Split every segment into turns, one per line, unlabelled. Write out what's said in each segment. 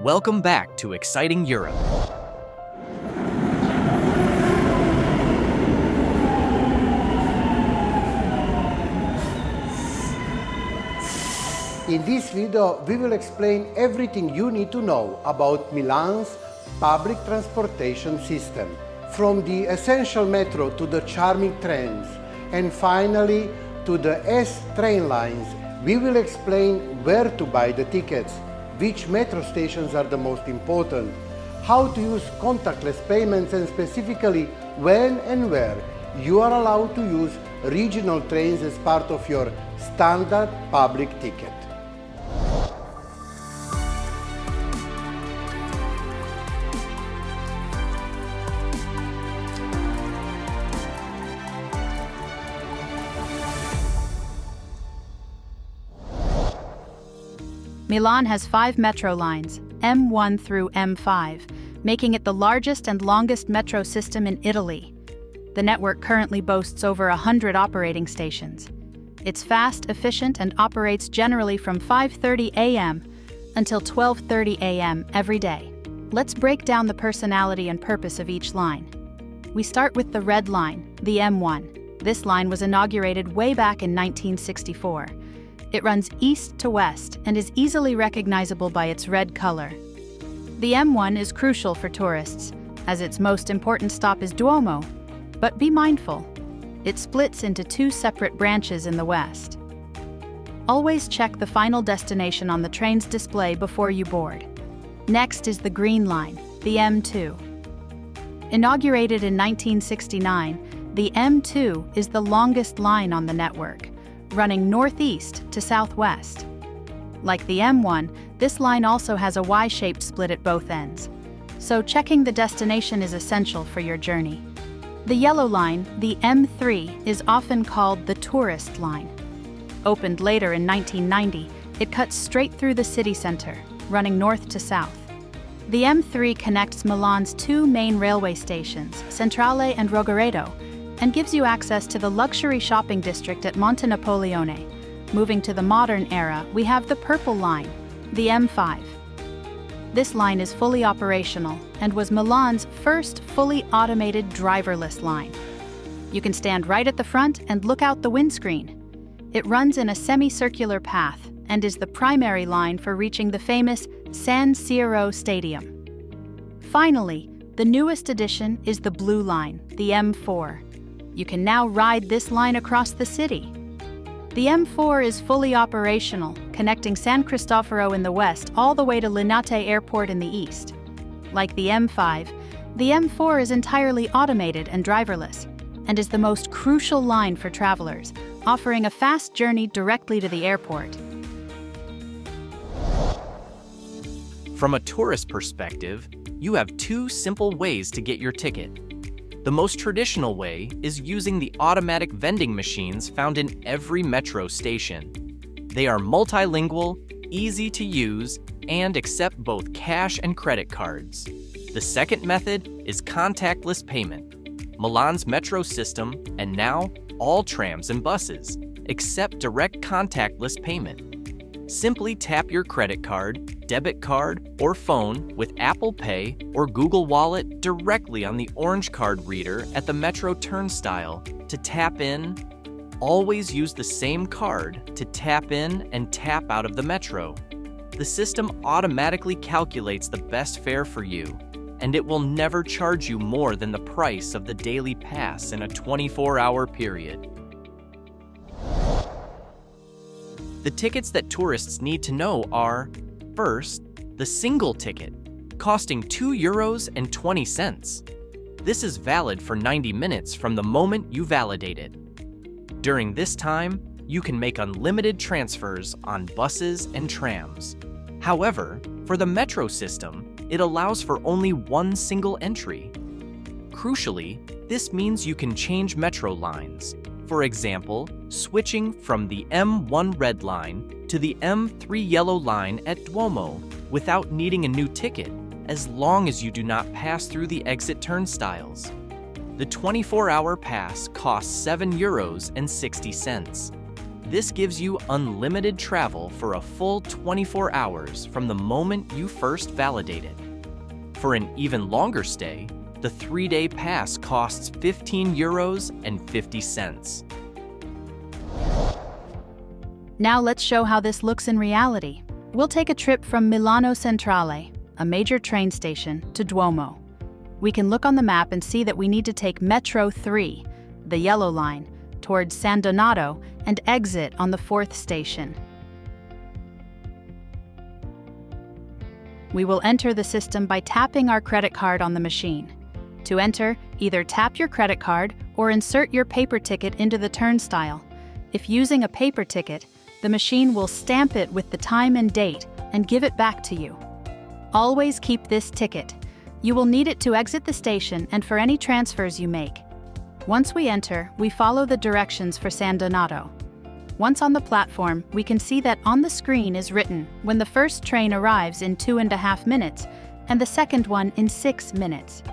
Welcome back to Exciting Europe.
In this video, we will explain everything you need to know about Milan's public transportation system, from the essential metro to the charming trams, and finally to the S train lines. We will explain where to buy the tickets, which metro stations are the most important, how to use contactless payments, and specifically when and where you are allowed to use regional trains as part of your standard public ticket.
Milan has 5 metro lines, M1 through M5, making it the largest and longest metro system in Italy. The network currently boasts over 100 operating stations. It's fast, efficient, and operates generally from 5:30 a.m. until 12:30 a.m. every day. Let's break down the personality and purpose of each line. We start with the red line, the M1. This line was inaugurated way back in 1964. It runs east to west and is easily recognizable by its red color. The M1 is crucial for tourists, as its most important stop is Duomo. But be mindful, it splits into 2 separate branches in the west. Always check the final destination on the train's display before you board. Next is the green line, the M2. Inaugurated in 1969, the M2 is the longest line on the network, running northeast to southwest. Like the M1, this line also has a Y-shaped split at both ends, so checking the destination is essential for your journey. The yellow line, the M3, is often called the tourist line. Opened later in 1990, it cuts straight through the city center, running north to south. The M3 connects Milan's 2 main railway stations, Centrale and Rogoredo, and gives you access to the luxury shopping district at Monte Napoleone. Moving to the modern era, we have the purple line, the M5. This line is fully operational and was Milan's first fully automated driverless line. You can stand right at the front and look out the windscreen. It runs in a semicircular path and is the primary line for reaching the famous San Siro Stadium. Finally, the newest addition is the blue line, the M4. You can now ride this line across the city. The M4 is fully operational, connecting San Cristoforo in the west all the way to Linate Airport in the east. Like the M5, the M4 is entirely automated and driverless, and is the most crucial line for travelers, offering a fast journey directly to the airport.
From a tourist perspective, you have 2 simple ways to get your ticket. The most traditional way is using the automatic vending machines found in every metro station. They are multilingual, easy to use, and accept both cash and credit cards. The second method is contactless payment. Milan's metro system, and now all trams and buses, accept direct contactless payment. Simply tap your credit card, debit card, or phone with Apple Pay or Google Wallet directly on the orange card reader at the metro turnstile to tap in. Always use the same card to tap in and tap out of the metro. The system automatically calculates the best fare for you, and it will never charge you more than the price of the daily pass in a 24-hour period. The tickets that tourists need to know are, first, the single ticket, costing €2.20. This is valid for 90 minutes from the moment you validate it. During this time, you can make unlimited transfers on buses and trams. However, for the metro system, it allows for only 1 single entry. Crucially, this means you can change metro lines. For example, switching from the M1 red line to the M3 yellow line at Duomo without needing a new ticket, as long as you do not pass through the exit turnstiles. The 24-hour pass costs €7.60. This gives you unlimited travel for a full 24 hours from the moment you first validate it. For an even longer stay, the 3-day pass costs €15.50.
Now let's show how this looks in reality. We'll take a trip from Milano Centrale, a major train station, to Duomo. We can look on the map and see that we need to take Metro 3, the yellow line, towards San Donato and exit on the 4th station. We will enter the system by tapping our credit card on the machine. To enter, either tap your credit card or insert your paper ticket into the turnstile. If using a paper ticket, the machine will stamp it with the time and date and give it back to you. Always keep this ticket. You will need it to exit the station and for any transfers you make. Once we enter, we follow the directions for San Donato. Once on the platform, we can see that on the screen is written when the first train arrives in 2.5 minutes and the second one in 6 minutes.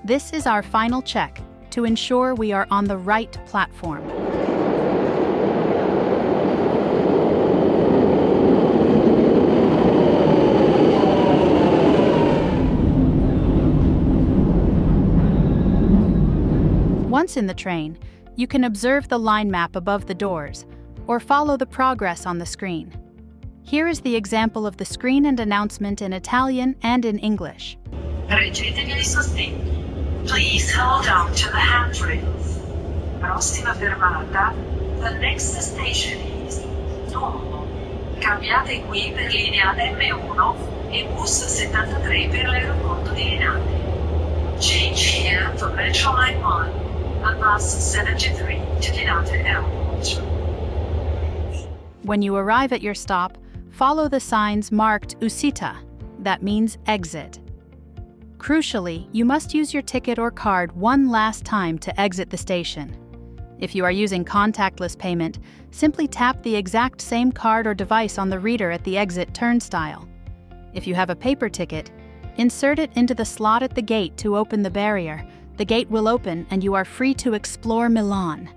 This is our final check to ensure we are on the right platform. Once in the train, you can observe the line map above the doors or follow the progress on the screen. Here is the example of the screen and announcement in Italian and in English.
Reggetevi di sostegno. Please hold on to the handrails. Prossima fermata, the next station is Duomo. Cambiate qui per linea M1 e bus 73 per l'aeroporto di Milano. Change here for Metro Line 1 and bus 73 to Milano Airport.
When you arrive at your stop, follow the signs marked Uscita, that means exit. Crucially, you must use your ticket or card one last time to exit the station. If you are using contactless payment, simply tap the exact same card or device on the reader at the exit turnstile. If you have a paper ticket, insert it into the slot at the gate to open the barrier. The gate will open and you are free to explore Milan.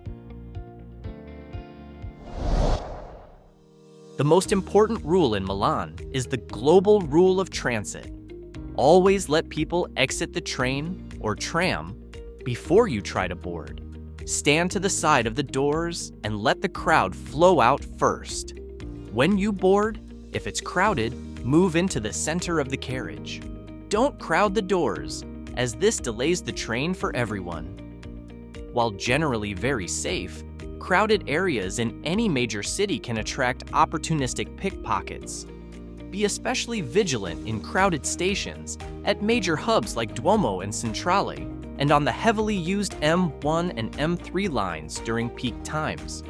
The most important rule in Milan is the global rule of transit. Always let people exit the train or tram before you try to board. Stand to the side of the doors and let the crowd flow out first. When you board, if it's crowded, move into the center of the carriage. Don't crowd the doors, as this delays the train for everyone. While generally very safe, crowded areas in any major city can attract opportunistic pickpockets. Be especially vigilant in crowded stations, at major hubs like Duomo and Centrale, and on the heavily used M1 and M3 lines during peak times.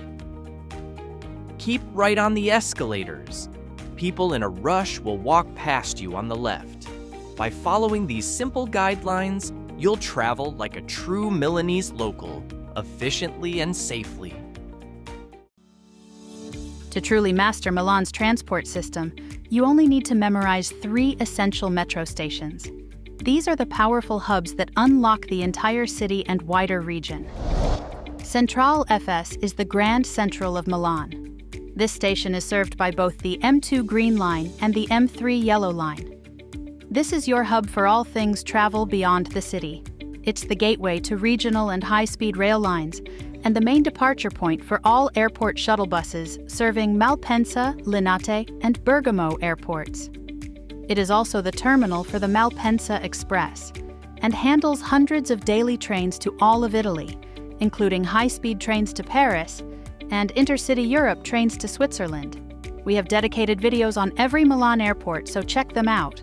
Keep right on the escalators. People in a rush will walk past you on the left. By following these simple guidelines, you'll travel like a true Milanese local, efficiently and safely.
To truly master Milan's transport system, you only need to memorize 3 essential metro stations. These are the powerful hubs that unlock the entire city and wider region. Centrale FS is the Grand Central of Milan. This station is served by both the M2 Green Line and the M3 Yellow Line. This is your hub for all things travel beyond the city. It's the gateway to regional and high-speed rail lines, and the main departure point for all airport shuttle buses serving Malpensa, Linate, and Bergamo airports. It is also the terminal for the Malpensa Express, and handles hundreds of daily trains to all of Italy, including high-speed trains to Paris and intercity Europe trains to Switzerland. We have dedicated videos on every Milan airport, so check them out.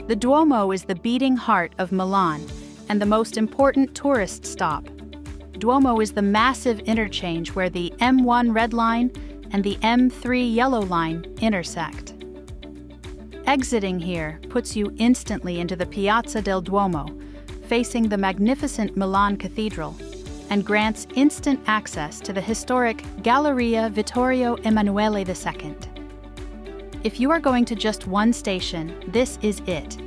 The Duomo is the beating heart of Milan and the most important tourist stop. Duomo is the massive interchange where the M1 Red Line and the M3 Yellow Line intersect. Exiting here puts you instantly into the Piazza del Duomo, facing the magnificent Milan Cathedral, and grants instant access to the historic Galleria Vittorio Emanuele II. If you are going to just one station, this is it.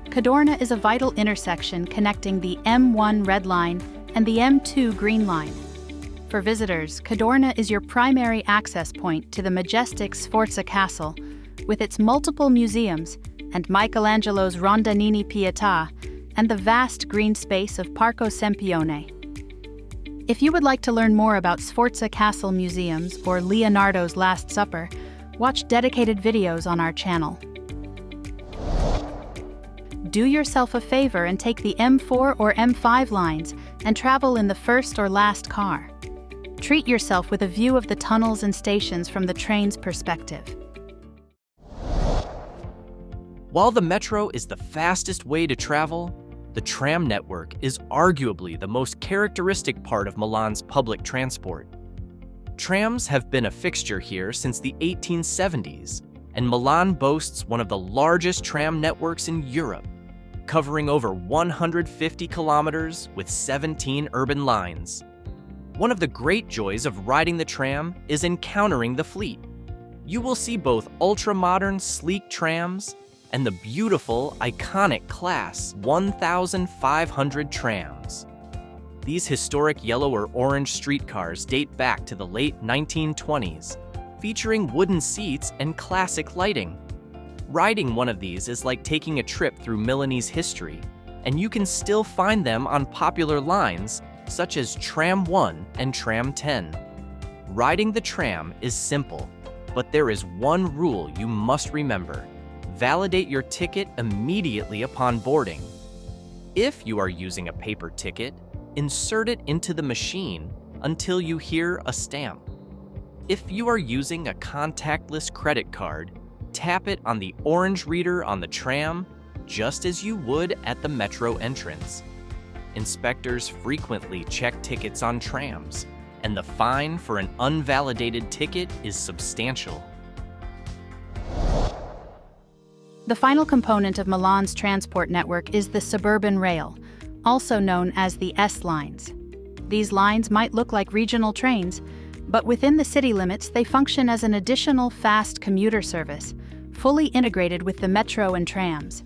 Cadorna is a vital intersection connecting the M1 Red Line and the M2 Green Line. For visitors, Cadorna is your primary access point to the majestic Sforza Castle, with its multiple museums and Michelangelo's Rondanini Pietà and the vast green space of Parco Sempione. If you would like to learn more about Sforza Castle museums or Leonardo's Last Supper, watch dedicated videos on our channel. Do yourself a favor and take the M4 or M5 lines and travel in the first or last car. Treat yourself with a view of the tunnels and stations from the train's perspective.
While the metro is the fastest way to travel, the tram network is arguably the most characteristic part of Milan's public transport. Trams have been a fixture here since the 1870s, and Milan boasts one of the largest tram networks in Europe, covering over 150 kilometers with 17 urban lines. One of the great joys of riding the tram is encountering the fleet. You will see both ultra-modern, sleek trams and the beautiful, iconic Class 1500 trams. These historic yellow or orange streetcars date back to the late 1920s, featuring wooden seats and classic lighting. Riding one of these is like taking a trip through Milanese history, and you can still find them on popular lines such as Tram 1 and Tram 10. Riding the tram is simple, but there is one rule you must remember. Validate your ticket immediately upon boarding. If you are using a paper ticket, insert it into the machine until you hear a stamp. If you are using a contactless credit card, tap it on the orange reader on the tram, just as you would at the metro entrance. Inspectors frequently check tickets on trams, and the fine for an unvalidated ticket is substantial.
The final component of Milan's transport network is the Suburban Rail, also known as the S-Lines. These lines might look like regional trains, but within the city limits they function as an additional fast commuter service, fully integrated with the metro and trams.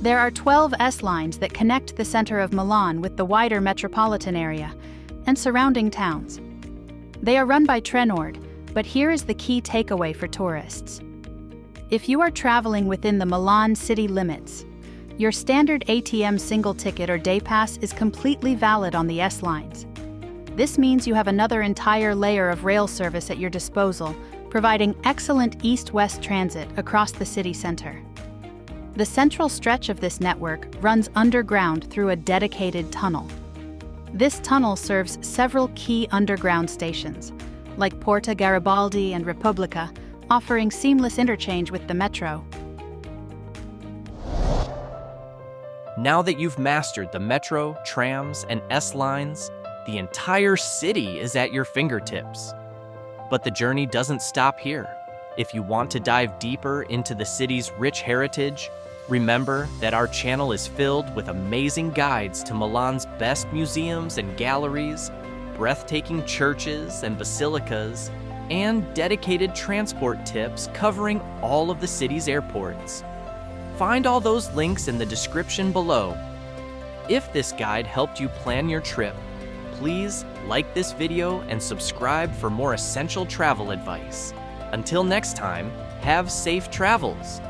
There are 12 S-Lines that connect the center of Milan with the wider metropolitan area and surrounding towns. They are run by Trenord, but here is the key takeaway for tourists. If you are traveling within the Milan city limits, your standard ATM single ticket or day pass is completely valid on the S-Lines. This means you have another entire layer of rail service at your disposal, providing excellent east-west transit across the city center. The central stretch of this network runs underground through a dedicated tunnel. This tunnel serves several key underground stations, like Porta Garibaldi and Repubblica, offering seamless interchange with the metro.
Now that you've mastered the metro, trams, and S-Lines, the entire city is at your fingertips. But the journey doesn't stop here. If you want to dive deeper into the city's rich heritage, remember that our channel is filled with amazing guides to Milan's best museums and galleries, breathtaking churches and basilicas, and dedicated transport tips covering all of the city's airports. Find all those links in the description below. If this guide helped you plan your trip, please like this video and subscribe for more essential travel advice. Until next time, have safe travels!